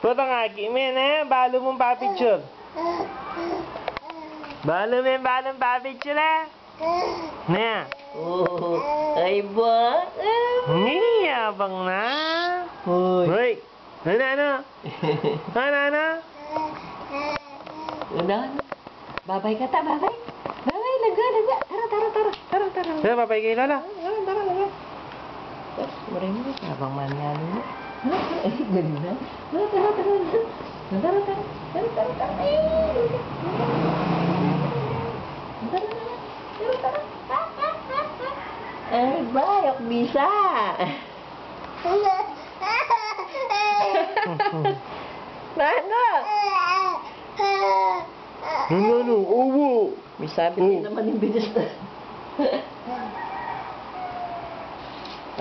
Foto nga, Kimen, balo mong pa-picture. Balo mong pa-picture, Nih. Oh, ay ba? Ini abang na. Hoy. Ano? Udah. Babay ka ta, babay. Babay, laga. Tara. Saya babay kay Lola. Tara, laga. Murah mo, abang manyan mo. Ay, ganda na. Tara. Tara. Ay, bayok bisa. Mana? Ano? Ubo. May sabi din naman yung bilis na.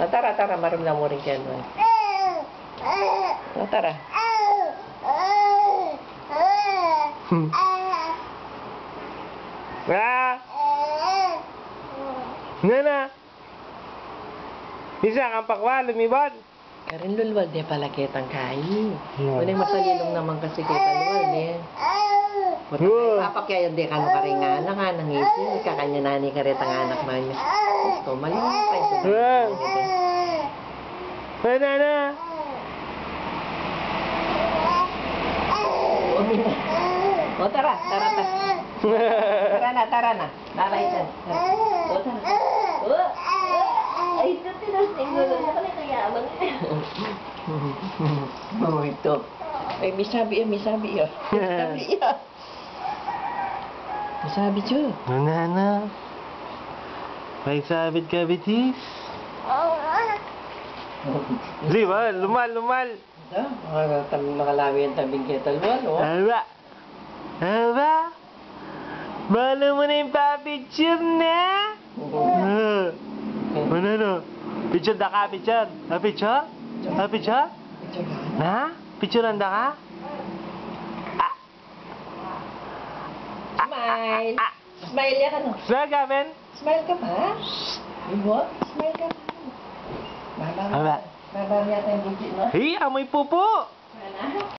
Tara, maramdaman mo rin kaya naman. Tara. Nana. Bisa kang pakwa, lumibad. Karin lulwal dia pala kitang kain. Muling masalilong naman kasi kita lulwal eh. Papakyayon di ka no karinga anak ka nangisi. Kakanya nani ka rin ang anak man. Gusto, malimang pa ito. Nana. O tara. Tara na. Lalay dyan. O tara. Ay, ito tinasting gulo na kami kayaman. Oh, ito. Ay, may sabi ya. May sabi siya. Nana. May sabit ka, bitis. Di ba? Lumal. Makalawi ang tabing kita luwan, o? Aba? Balo mo na yung pa-picture na? Ano? Picture da ka, picture? Picture? Na? Picture anda ka? Smile! Smile ya ka, no? Smile ka, men? Smile ka pa? Ibo? Smile ka pa? Aba? Babang yata yung buti, no? Hey, amoy pupo! Mana?